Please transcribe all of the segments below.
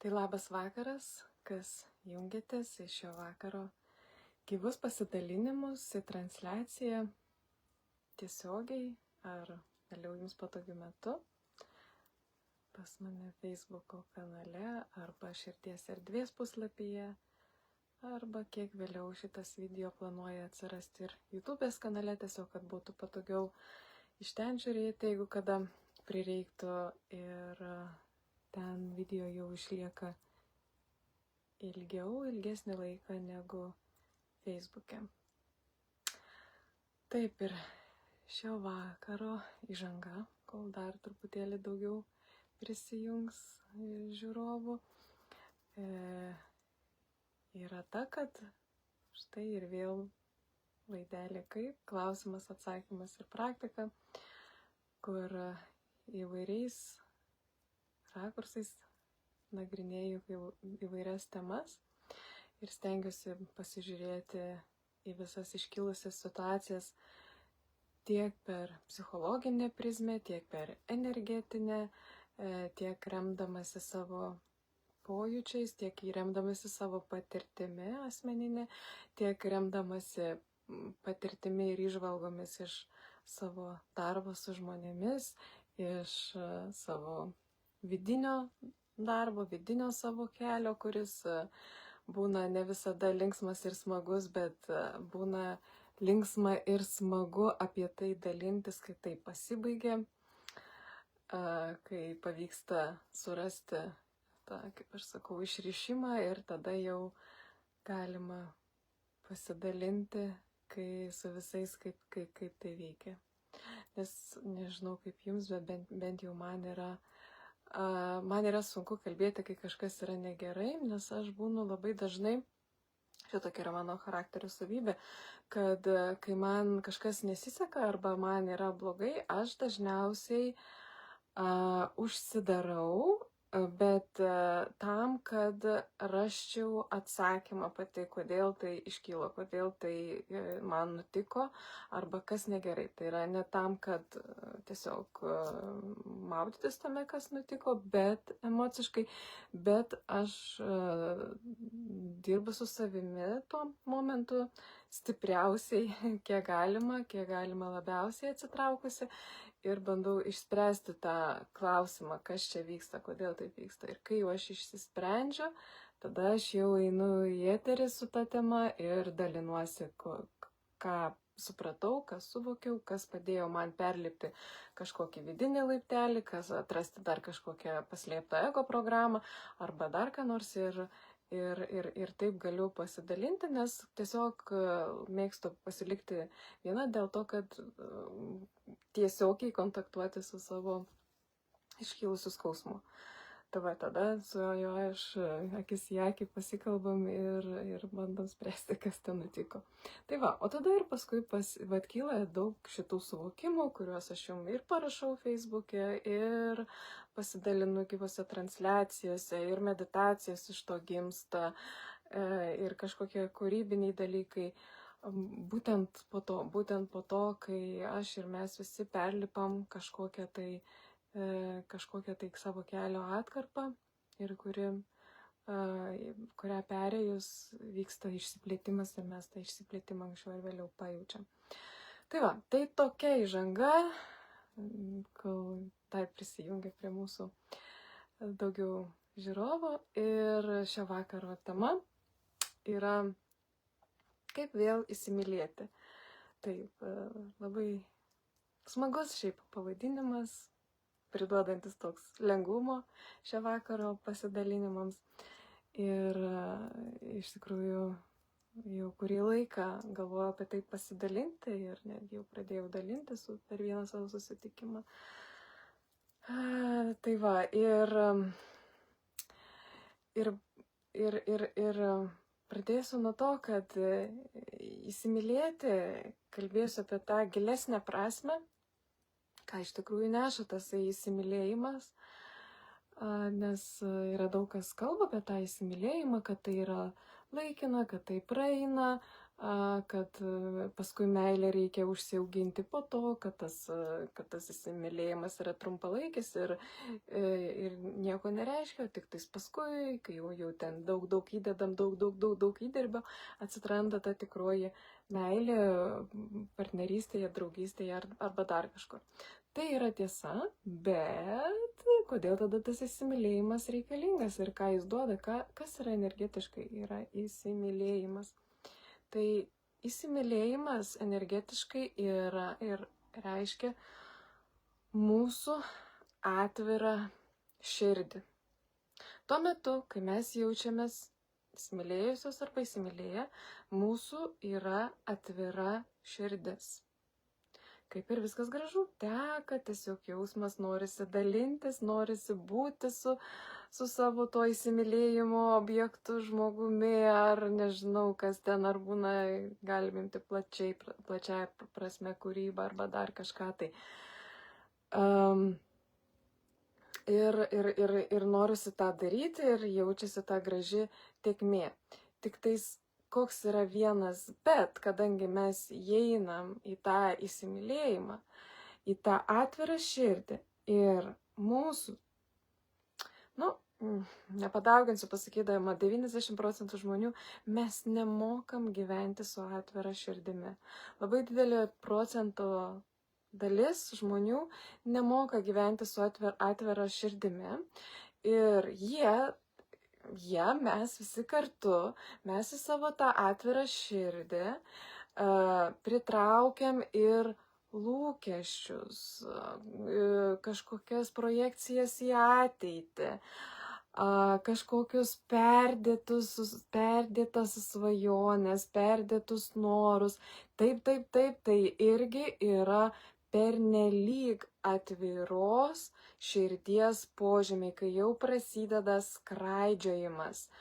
Tai labas vakaras, kas jungiatės į šio vakaro gyvus pasidalinimus, į transliaciją tiesiogiai ar vėliau jums patogiu metu pas mane Facebook'o kanale arba Širdies erdvės puslapyje, arba kiek vėliau šitas video planuoja atsirasti ir YouTube'ės kanale, tiesiog kad būtų patogiau iš ten žiūrėti, jeigu kada prireiktų, ir ten video jau išlieka ilgesnį laiką negu Facebook'e. Taip, ir šio vakaro įžanga, kol dar truputėlį daugiau prisijungs žiūrovų, yra ta, kad štai ir vėl laidelė kaip klausimas, atsakymas ir praktika, kur įvairiais rakursais nagrinėju įvairias temas ir stengiuosi pasižiūrėti į visas iškilusias situacijas tiek per psichologinę prizmę, tiek per energetinę, tiek remdamasi savo pojūčiais, tiek remdamasi savo patirtimi asmeninė, tiek remdamasi patirtimi ir įžvalgomis iš savo darbo su žmonėmis, iš savo vidinio darbo, vidinio savo kelio, kuris būna ne visada linksmas ir smagus, bet būna linksma ir smagu apie tai dalintis, kai tai pasibaigia, kai pavyksta surasti tą, kaip aš sakau, išrišimą ir tada jau galima pasidalinti, kai su visais, kaip tai veikia. Nes nežinau kaip jums, bet bent jau man yra sunku kalbėti, kai kažkas yra negerai, nes aš būnu labai dažnai, šitokia yra mano charakterio savybė, kad kai man kažkas nesiseka arba man yra blogai, aš dažniausiai užsidarau, bet tam, kad rasčiau atsakymą pati, kodėl tai iškylo, kodėl tai man nutiko arba kas negerai. Tai yra ne tam, kad tiesiog maudytis tame, kas nutiko, bet emociškai, bet aš dirbu su savimi tuo momentu stipriausiai, kiek galima labiausiai atsitraukusi. Ir bandau išspręsti tą klausimą, kas čia vyksta, kodėl taip vyksta. Ir kai jau aš išsisprendžiu, tada aš jau einu į eterį su ta tema ir dalinuosi, ką supratau, ką suvokiau, kas padėjo man perlipti kažkokį vidinį laiptelį, kas atrasti dar kažkokią paslėptą ego programą arba dar ką nors. Ir taip galiu pasidalinti, nes tiesiog mėgstu pasilikti viena dėl to, kad tiesiogiai kontaktuoti su savo iškilusiu skausmu. Tada su juo aš akis į akį pasikalbam ir bandom spręsti, kas ten nutiko. Tai va, o tada ir paskui kyla daug šitų suvokimų, kuriuos aš jums ir parašau Facebook'e, ir pasidalinu gyvose transliacijose, ir meditacijos iš to gimsta, ir kažkokie kūrybiniai dalykai. Būtent po to, kai aš ir mes visi perlipam kažkokią tai savo kelio atkarpą ir kurią perėjus vyksta išsiplėtimas ir mes tą išsiplėtimą anksčiau ir vėliau pajaučiam. Tai va, tai tokia įžanga, kol dar prisijungia prie mūsų daugiau žiūrovų, ir šio vakaro tema yra kaip vėl įsimylėti. Taip, labai smagus šiaip pavadinimas, priduodantis toks lengvumo šio vakaro pasidalinimams. Ir iš tikrųjų jau kurį laiką galvoju apie tai pasidalinti ir netgi jau pradėjau dalintis per vieną savo susitikimą. Tai va, ir pradėsiu nuo to, kad įsimylėti, kalbėsiu apie tą gilesnę prasme, ką iš tikrųjų neša tas įsimylėjimas, nes yra daug kas kalba apie tą įsimylėjimą, kad tai yra laikina, kad tai praeina, kad paskui meilę reikia užsiauginti po to, kad tas įsimylėjimas yra trumpalaikis ir nieko nereiškia, tik tais paskui, kai jau ten daug įdedam, daug įdirbio, atsitranda ta tikroji meilė partnerystėje, draugystėje arba dar kažkur. Tai yra tiesa, bet kodėl tada tas įsimylėjimas reikalingas ir ką jis duoda, kas yra energetiškai yra įsimylėjimas. Tai įsimylėjimas energetiškai yra ir reiškia mūsų atvirą širdį. Tuo metu, kai mes jaučiamės įsimylėjusios arba įsimylėję, mūsų yra atvira širdis. Kaip ir viskas gražu, teka, tiesiog jausmas, norisi dalintis, norisi būti su savo to įsimylėjimo objektu, žmogumi, ar nežinau, kas ten, ar būna, galim imti plačiai prasme kūrybą, arba dar kažką tai. Ir norisi tą daryti, ir jaučiasi ta graži tėkmė. Tik tais koks yra vienas, bet kadangi mes įeinam į tą įsimylėjimą, į tą atvirą širdį ir mūsų, nepadauginsiu pasakydama, 90% žmonių mes nemokam gyventi su atvira širdimi. Labai didelė procento dalis žmonių nemoka gyventi su atvira širdimi ir mes visi kartu, mes į savo tą atvirą širdį pritraukiam ir lūkesčius, kažkokias projekcijas į ateitį, kažkokius perdėtas svajonės, perdėtus norus. Taip, tai irgi yra pernelyg atviros širdies požymiai, kai jau prasideda skraidžiojimas.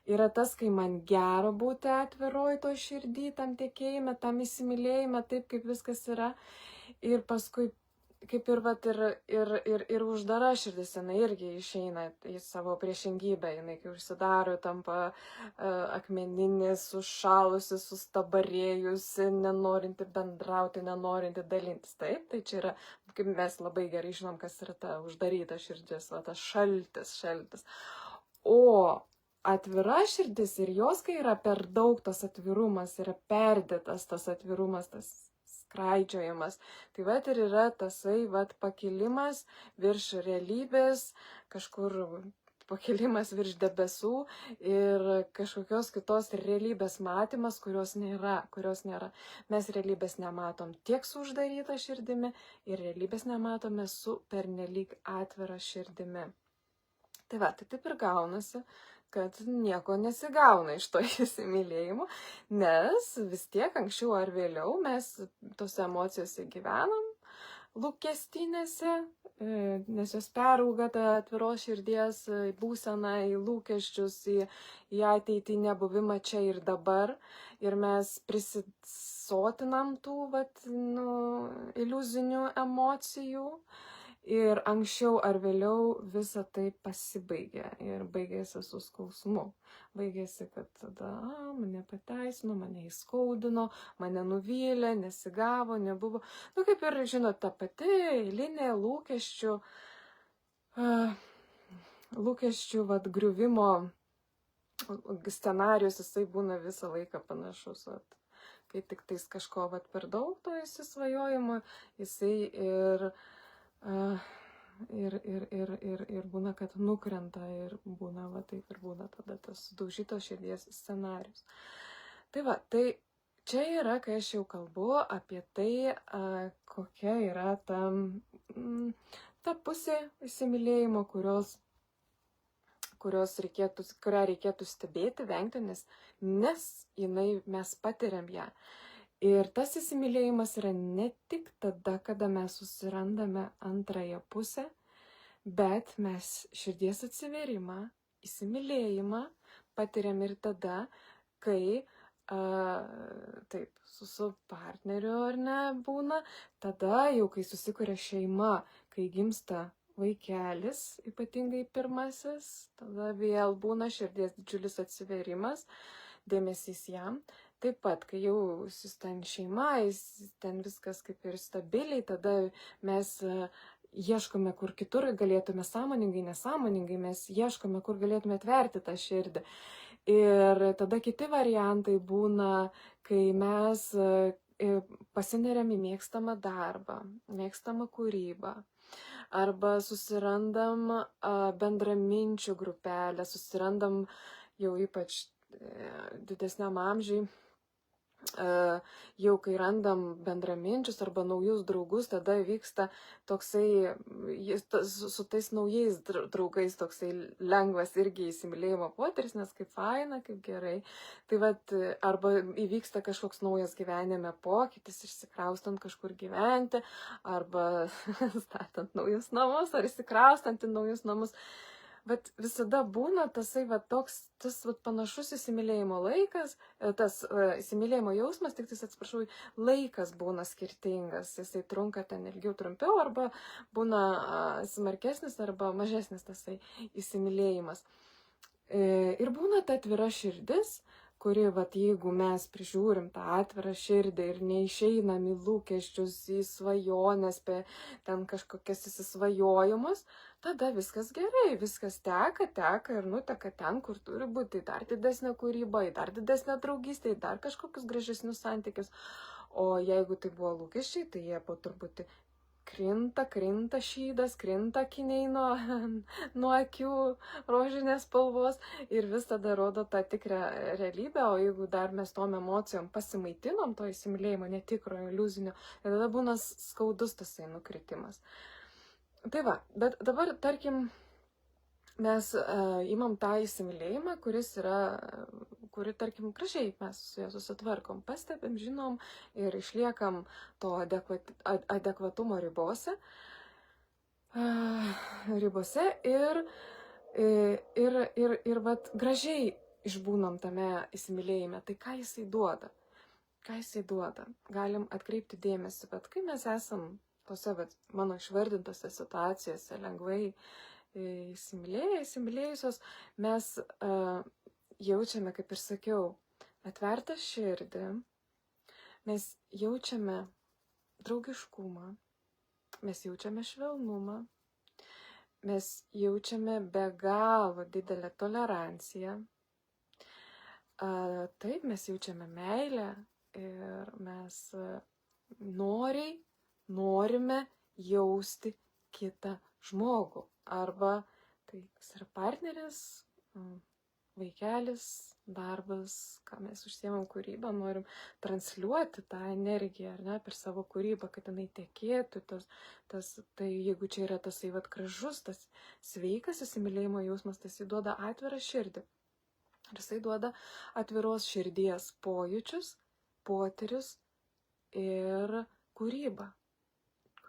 Yra tas, kai man gera būti atviroj to širdį, tam tikėjime, tam įsimylėjime, taip kaip viskas yra. Ir paskui, kaip ir uždara širdis, jinai irgi išeina į savo priešingybę, jinai kai užsidaro, tampa akmeninė, sušalusi, sustabarėjusi, nenorinti bendrauti, nenorinti dalintis. Taip, tai čia yra, kaip mes labai gerai žinom, kas yra ta uždaryta širdis, tas šaltis. O atvira širdis ir jos, kai yra per daug tas atvirumas, yra perdėtas tas atvirumas, tas skraidžiojimas. Tai vat ir yra tasai pakilimas virš realybės, kažkur pakilimas virš debesų ir kažkokios kitos realybės matymas, kurios nėra. Mes realybės nematom tiek su uždaryta širdimi ir realybės nematome su pernelyg atvira širdimi. Tai taip ir gaunasi, kad nieko nesigauna iš to įsimylėjimo, nes vis tiek anksčiau ar vėliau mes tose emocijose gyvenam, lūkestinėse, nes jos perauga tą atviros širdies būseną, į lūkesčius, į ateitį, nebuvimą čia ir dabar. Ir mes prisisotinam tų iliuzinių emocijų. Ir anksčiau ar vėliau visa tai pasibaigia ir baigėsi su skausmu. Baigėsi, kad tada mane pateisino, mane įskaudino, mane nuvylė, nesigavo, nebuvo. Kaip ir, žinot, ta pati eilinė lūkesčių griuvimo scenarijus, jisai būna visą laiką panašus. Kai tik tais kažko per daug to įsisvajojimo, jisai ir būna, kad nukrenta ir būna taip ir būna tada tas sudaužytos širdies scenarius. Tai čia yra, kai aš jau kalbu apie tai, kokia yra ta pusė įsimylėjimo, kurią reikėtų stebėti, vengti, nes mes patiriam ją. Ir tas įsimylėjimas yra ne tik tada, kada mes susirandame antrąją pusę, bet mes širdies atsivėrimą, įsimylėjimą patiriam ir tada, kai su partneriu ar ne būna, tada jau kai susikuria šeima, kai gimsta vaikelis, ypatingai pirmasis, tada vėl būna širdies didžiulis atsivėrimas, dėmesys jam. Taip pat, kai jau ten šeima, ten viskas kaip ir stabiliai, tada mes ieškome, kur kitur galėtume sąmoningai, nesąmoningai, mes ieškome, kur galėtume atverti tą širdį. Ir tada kiti variantai būna, kai mes pasineriam į mėgstamą darbą, mėgstamą kūrybą, arba susirandam bendraminčių grupelę, susirandam jau ypač didesniam amžiui, jau kai randam bendraminčius arba naujus draugus, tada vyksta toksai, su tais naujais draugais toksai lengvas irgi įsimylėjimo potyris, nes kaip faina, kaip gerai. Tai vat, arba įvyksta kažkoks naujas gyvenime pokytis, išsikraustant kažkur gyventi, arba statant naujus namus, ar išsikraustant į naujus namus. Bet visada būna tasai tas panašus įsimylėjimo laikas, tas įsimylėjimo jausmas, tik laikas būna skirtingas, jisai trunka ten ilgiau, trumpiau, arba būna smarkesnis arba mažesnis tasai įsimylėjimas. Ir būna ta atvira širdis, kuri, jeigu mes prižiūrim tą atvirą širdį ir neišeinam į lūkesčius, į svajonės, ten kažkokias įsisvajojimus, tada viskas gerai, viskas teka ir nuteka ten, kur turi būti, dar didesnė kūryba, dar didesnė draugystė, dar kažkokius gražesnius santykius. O jeigu tai buvo lūkesčiai, tai jie po truputį krinta šydas, krinta akiniai nuo akių rožinės spalvos ir vis tada rodo tą tikrą realybę, o jeigu dar mes tom emocijom pasimaitinom, to įsimylėjimo netikro, iliuzinio, tada būna skaudus tasai nukritimas. Tai va, bet dabar, tarkim, mes imam tą įsimylėjimą, kuri, tarkim, gražiai mes su juo susitvarkom, pastebim, žinom ir išliekam to adekvatumo ribose ir gražiai išbūnam tame įsimylėjime. Tai ką jisai duoda? Galim atkreipti dėmesį, bet kai mes esam tose mano išvardintose situacijose lengvai įsimylėjusios, mes jaučiame, kaip ir sakiau, atvertą širdį, mes jaučiame draugiškumą, mes jaučiame švelnumą, mes jaučiame be galo didelę toleranciją, taip, mes jaučiame meilę ir mes norime jausti kitą žmogų. Arba tai yra partneris, vaikelis, darbas, ką mes užsiemam kūrybą, norim transliuoti tą energiją, ar ne, per savo kūrybą, kad jinai tekėtų, tai jeigu čia yra tasai gražus, tas sveikas įsimylėjimo jausmas, tas įduoda atvirą širdį. Ir jisai duoda atviros širdies pojūčius, potyrius ir kūrybą.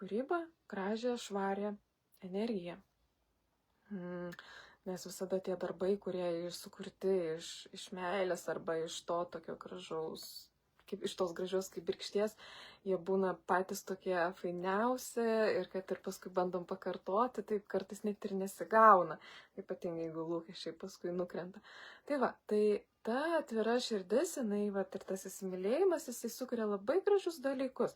Kūrybą, gražią, švarią energiją. Nes visada tie darbai, kurie sukurti iš meilės arba iš to tokio gražaus, iš tos gražios kibirkšties, jie būna patys tokie fainiausi ir kad ir paskui bandom pakartoti, taip kartais net ir nesigauna, ypatingai jeigu lūkesčiai paskui nukrenta. Tai ta atvira širdis, jinai ir tas įsimylėjimas, jisai sukuria labai gražus dalykus.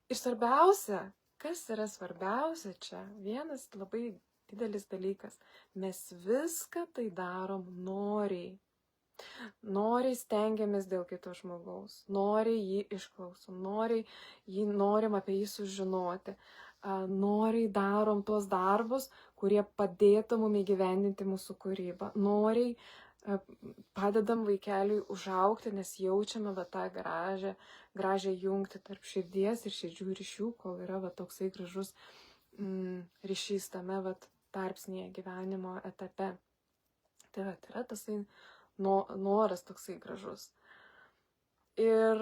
Ir svarbiausia, kas yra svarbiausia čia, vienas labai didelis dalykas. Mes viską tai darom noriai. Noriai stengiamės dėl kito žmogaus. Noriai jį išklausom. Norim apie jį sužinoti. Noriai darom tuos darbus, kurie padėtų mum įgyvendinti mūsų kūrybą. Noriai padedam vaikeliui užaugti, nes jaučiame tą gražią jungtį tarp širdies ir širdžių ryšių, kol yra toksai gražus ryšys tame tarpsnėje gyvenimo etape. Tai yra tasai noras toksai gražus. Ir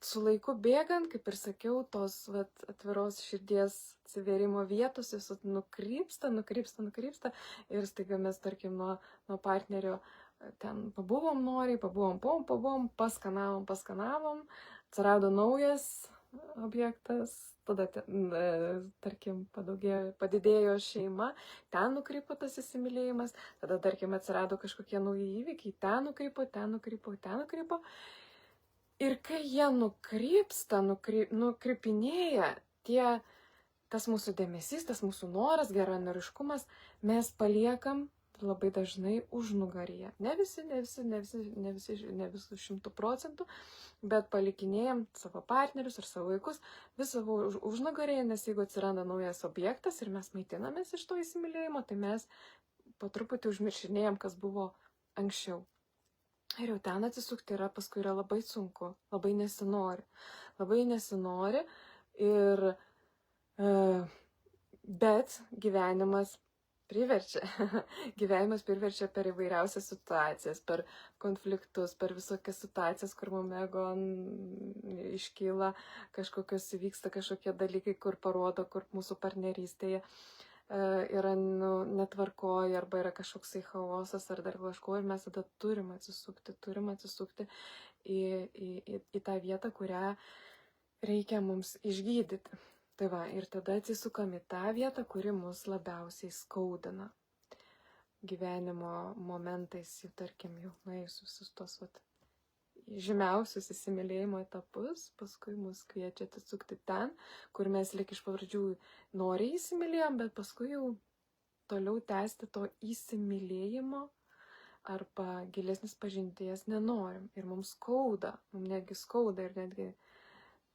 su laiku bėgant, kaip ir sakiau, tos atviros širdies atsivėrimo vietos jos nukrypsta ir staiga mes, tarkim, nuo partnerio ten pabuvom noriai, paskanavom, atsirado naujas objektas, tada, tarkim, padidėjo šeima, ten nukrypo tas įsimylėjimas, tada, tarkim, atsirado kažkokie nauji įvykiai, ten nukrypo. Ir kai jie nukrypsta, nukrypinėja, tas mūsų dėmesys, tas mūsų noras, geranoriškumas, mes paliekam labai dažnai užnugaryje. Ne visi 100%, bet palikinėjam savo partnerius ar savo vaikus vis savo užnugaryje, nes jeigu atsiranda naujas objektas ir mes maitinamės iš to įsimylėjimo, tai mes po truputį užmiršinėjom, kas buvo anksčiau. Ir jau ten atsisukti paskui yra labai sunku, labai nesinori. Bet gyvenimas priverčia per įvairiausias situacijas, per konfliktus, per visokias situacijas, kur mum ego iškyla, įvyksta kažkokie dalykai, kur parodo, kur mūsų partnerystėje yra netvarkoje arba yra kažkoksai chaosas ar dar kažko, ir mes tada turim atsisukti į tą vietą, kurią reikia mums išgydyti. Tai va, ir tada atsisukam į tą vietą, kuri mus labiausiai skaudina. Gyvenimo momentais, tarkim, jau nuėjus visus tos žymiausius įsimylėjimo etapus, paskui mus kviečia atsisukti ten, kur mes lyg iš pradžių noriai įsimylėjom, bet paskui jau toliau tęsti to įsimylėjimo arba gilesnis pažinties nenorim. Ir mums skauda, mums netgi skauda ir netgi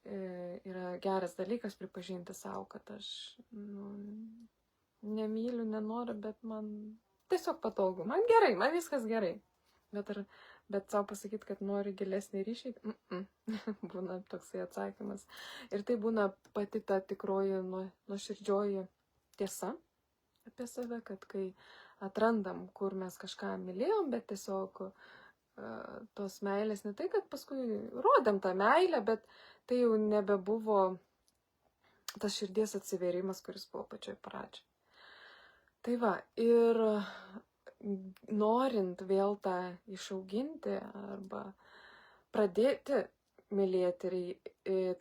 yra geras dalykas pripažinti savo, kad aš nemyliu, nenoriu, bet man tiesiog patogu, man gerai, man viskas gerai. Bet savo pasakyti, kad nori gilesnį ryšį, būna toksai atsakymas. Ir tai būna pati ta tikroji nuoširdžioji tiesa apie save, kad kai atrandam, kur mes kažką mylėjom, bet tiesiog tos meilės ne tai, kad paskui rodėm tą meilę, bet tai jau nebebuvo tas širdies atsivėrimas, kuris buvo pačioj pradžioj. Tai va, ir norint vėl tą išauginti arba pradėti mylėti,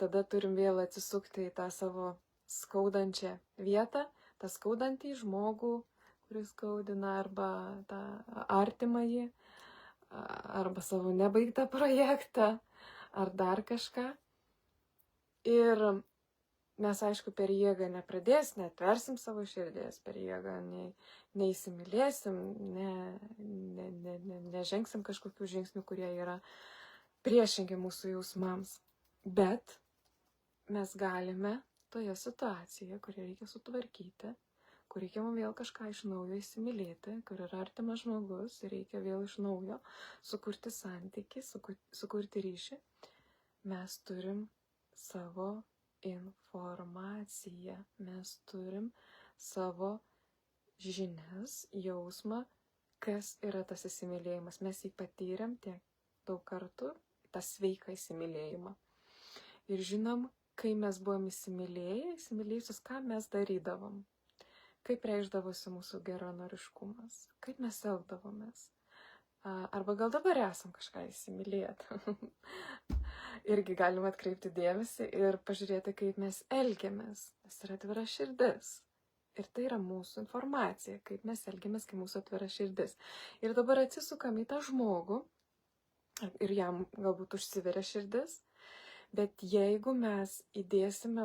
tada turim vėl atsisukti į tą savo skaudančią vietą, tą skaudantį žmogų, kuris skaudina, arba tą artimąjį, arba savo nebaigtą projektą, ar dar kažką. Ir mes, aišku, per jėgą netversim savo širdies, per jėgą neįsimylėsim, nežengsim kažkokių žingsnių, kurie yra priešingi mūsų jausmams. Bet mes galime toje situacijoje, kurią reikia sutvarkyti, kur reikia mums vėl kažką iš naujo įsimylėti, kur yra artimas žmogus ir reikia vėl iš naujo sukurti santykį, sukurti ryšį, mes turim savo informaciją, mes turim savo žinias, jausmą, kas yra tas įsimylėjimas. Mes jį patyrėm tiek daug kartų, tą sveiką įsimylėjimą. Ir žinom, kai mes buvom įsimylėjusius, ką mes darydavom, kaip reikšdavosi mūsų geranoriškumas, kaip mes elgdavomės. Arba gal dabar esam kažką įsimylėti. Irgi galima atkreipti dėmesį ir pažiūrėti, kaip mes elgiamės, nes yra atvira širdis. Ir tai yra mūsų informacija, kaip mes elgiamės, kai mūsų atvira širdis. Ir dabar atsisukam į tą žmogų ir jam galbūt užsiveria širdis, bet jeigu mes įdėsime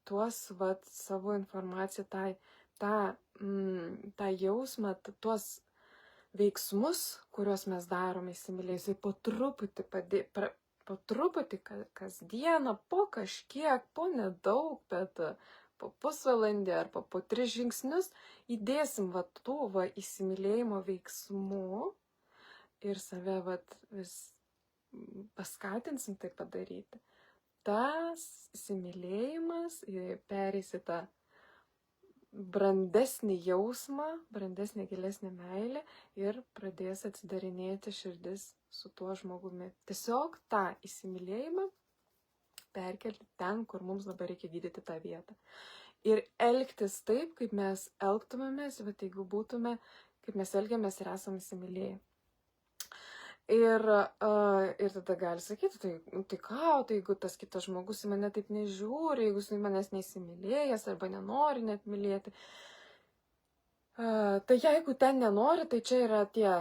savo informaciją, tą jausmą, tuos veiksmus, kuriuos mes darome įsimylėjusiai, po truputį kasdieną, po kažkiek, po nedaug, bet po pusvalandį arba po 3 žingsnius įdėsim tų įsimylėjimo veiksmų ir save vis paskatinsim tai padaryti. Tas įsimylėjimas pereis į tą brandesnį jausmą, brandesnį gilesnį meilę ir pradės atsidarinėti širdis su tuo žmogumi. Tiesiog tą įsimylėjimą perkelti ten, kur mums dabar reikia gydyti tą vietą. Ir elgtis taip, kaip mes elgtumėmės, bet jeigu būtume, kaip mes elgiamės ir esame įsimylėję. Ir tada gali sakyti, tai ką, tai jeigu tas kitas žmogus į mane taip nežiūri, jeigu jis manęs neįsimylėjęs arba nenori net mylėti, tai jeigu ten nenori, tai čia yra tie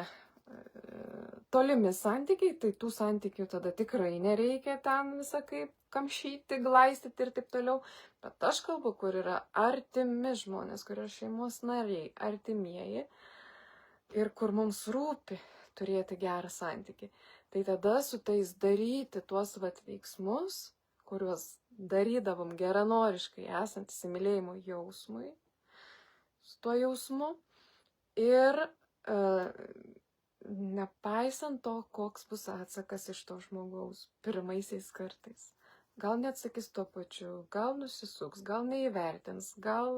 tolimi santykiai, tai tų santykių tada tikrai nereikia ten visą kaip kamšyti, glaistyti ir taip toliau. Bet aš kalbu, kur yra artimi žmonės, kur yra šeimos nariai, artimieji ir kur mums rūpi turėti gerą santykį. Tai tada su tais daryti tuos veiksmus, kuriuos darydavom geranoriškai esant įsimylėjimo jausmui, su tuo jausmu ir nepaisant to, koks bus atsakas iš to žmogaus pirmaisiais kartais. Gal net sakys tuo pačiu, gal nusisuks, gal neįvertins, gal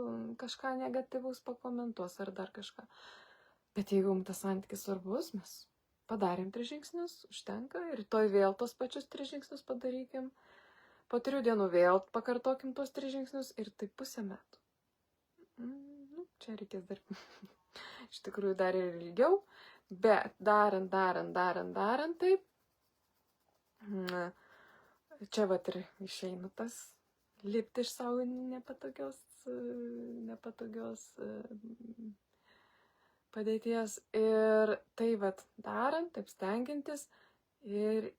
kažką negativaus pakomentuos ar dar kažką. Bet jeigu mums tas santykis svarbus, mes padarėm 3 žingsnius, užtenka, ir rytoj vėl tos pačius 3 žingsnius padarykim. Po 3 dienų vėl pakartokim tos 3 žingsnius ir tai pusę metų. Čia reikės dar, iš tikrųjų dar ir ilgiau, bet darant taip, čia ir išeina tas lipti iš savo nepatogios padėties ir tai darant, taip stengiantis ir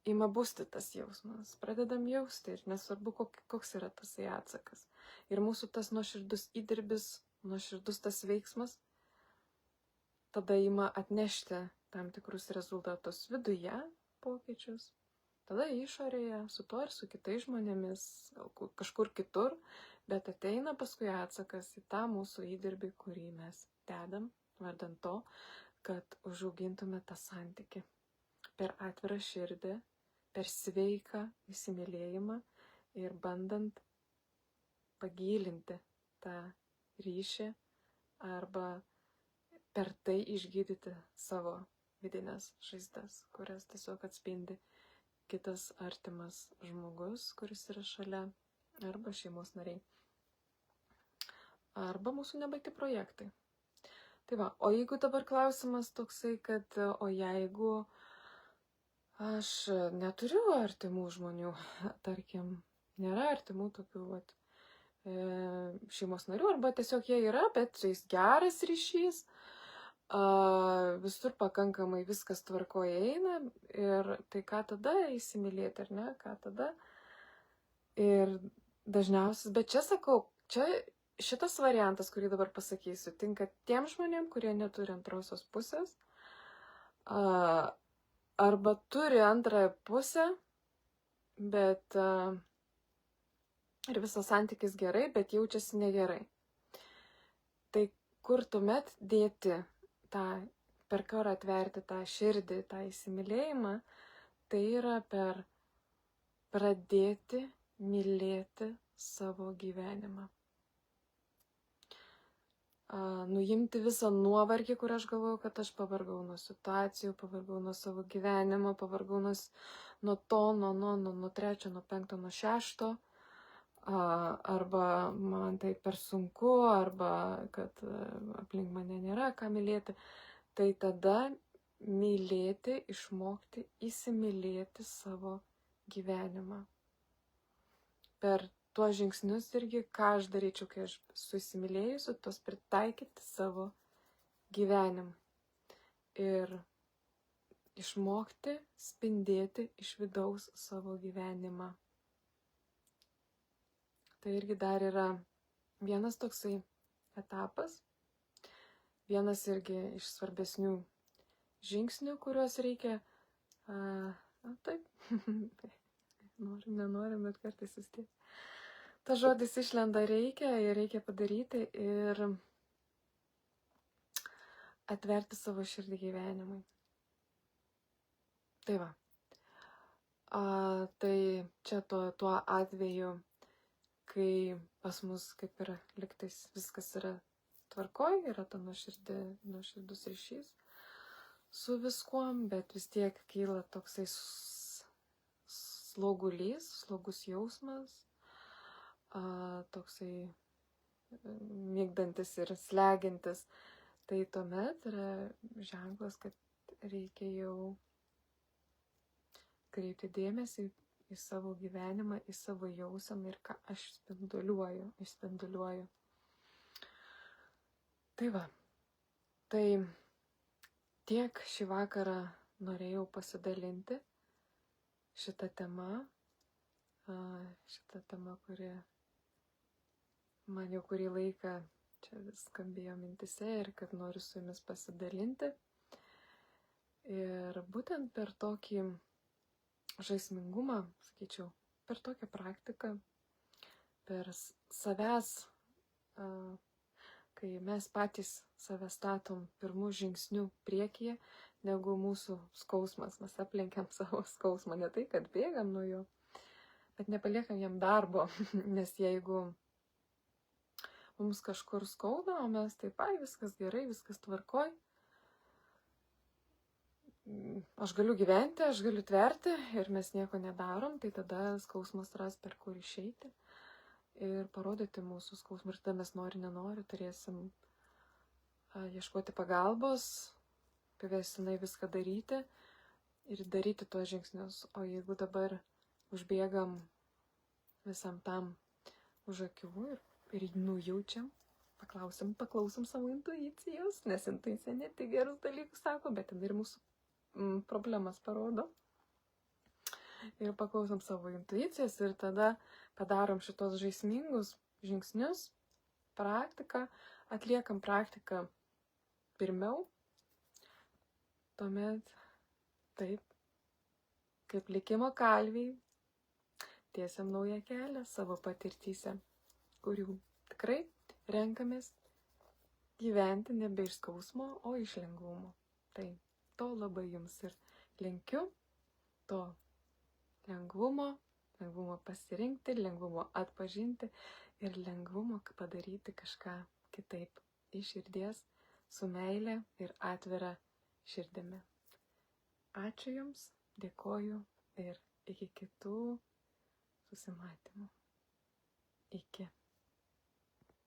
ima būsti tas jausmas, pradedam jausti ir nesvarbu, koks yra tasai atsakas. Ir mūsų tas nuoširdus įdirbis, nuoširdus tas veiksmas, tada ima atnešti tam tikrus rezultatus viduje, pokyčius, tada išorėje, su tuo ir su kitais žmonėmis, kažkur kitur, bet ateina paskui atsakas į tą mūsų įdirbį, kurį mes dedam, vardan to, kad užaugintume tą santykį per atvirą širdį, per sveiką įsimylėjimą ir bandant pagilinti tą ryšį arba per tai išgydyti savo vidinės žaizdas, kurias tiesiog atspindi kitas artimas žmogus, kuris yra šalia, arba šeimos nariai, arba mūsų nebaigti projektai. Tai va, o jeigu dabar klausimas toksai, kad o jeigu aš neturiu artimų žmonių, tarkim, nėra artimų tokių šeimos narių, arba tiesiog jie yra, bet su jais geras ryšys, visur pakankamai viskas tvarkoje eina ir tai ką tada įsimylėti, ar ne, ką tada. Ir dažniausiai, bet čia sakau, šitas variantas, kurį dabar pasakysiu, tinka tiem žmonėm, kurie neturi antrosios pusės, arba turi antrąją pusę, bet ir visas santykis gerai, bet jaučiasi negerai. Tai kur tuomet dėti tą, per kur atverti tą širdį, tą įsimylėjimą, tai yra per pradėti mylėti savo gyvenimą. Nuimti visą nuovargį, kur aš galvoju, kad aš pavargau nuo situacijų, pavargau nuo savo gyvenimo, pavargau nuo to, nuo 3, nuo 5, nuo 6, arba man tai per sunku, arba kad aplink mane nėra ką mylėti, tai tada mylėti, išmokti įsimylėti savo gyvenimą. Per tuos žingsnius irgi, ką aš daryčiau, kai aš susimylėjusiu, tos pritaikyti savo gyvenimą. Ir išmokti spindėti iš vidaus savo gyvenimą. Tai irgi dar yra vienas toksai etapas, vienas irgi iš svarbesnių žingsnių, kuriuos reikia, taip, norim, nenorim, bet kartais vis tiek. Ta žodis išlenda reikia ir reikia padaryti ir atverti savo širdį gyvenimui. Tai va. Tai čia tuo atveju, kai pas mus kaip yra lygtais viskas yra tvarkoj, yra ta nuoširdus ryšys su viskuom, bet vis tiek kyla toksai slogulys, slogus jausmas, toksai mėgdantis ir slegiantis, tai tuomet yra ženklas, kad reikia jau kreipti dėmesį į savo gyvenimą, į savo jauseną ir ką aš išspinduliuoju. Tai va, tai tiek šį vakarą norėjau pasidalinti šitą temą, kuri man jau kurį laiką čia vis skambėjo mintise ir kad noriu su jumis pasidalinti. Ir būtent per tokį žaismingumą, sakyčiau, per tokią praktiką, per savęs, kai mes patys save statom pirmų žingsnių priekyje, negu mūsų skausmas. Mes aplenkiam savo skausmą, ne tai, kad bėgam nuo jo, bet nepaliekam jam darbo, nes jeigu mums kažkur skauda, o mes taip, viskas gerai, viskas tvarkoj, aš galiu gyventi, aš galiu tverti ir mes nieko nedarom, tai tada skausmas ras per kur išeiti ir parodyti mūsų skausmą. Ir tada mes nenori, turėsim ieškoti pagalbos, pavėsinai viską daryti ir daryti tuos žingsnius. O jeigu dabar užbėgam visam tam už akių ir nujaučiam, paklausom savo intuicijos, nes intuicija ne tik gerus dalykus sako, bet ir mūsų problemas parodo. Ir paklausom savo intuicijas ir tada padarom šitos žaismingus žingsnius, atliekam praktiką pirmiau, tuomet taip, kaip likimo kalviai, tiesiam naują kelią savo patirtyse, kurių tikrai renkamės gyventi nebe iš skausmo, o iš lengvumo. Tai to labai jums ir linkiu, to lengvumo pasirinkti, lengvumo atpažinti ir lengvumo padaryti kažką kitaip iš širdies, su meile ir atvira širdimi. Ačiū Jums, dėkoju ir iki kitų susimatymų. Iki.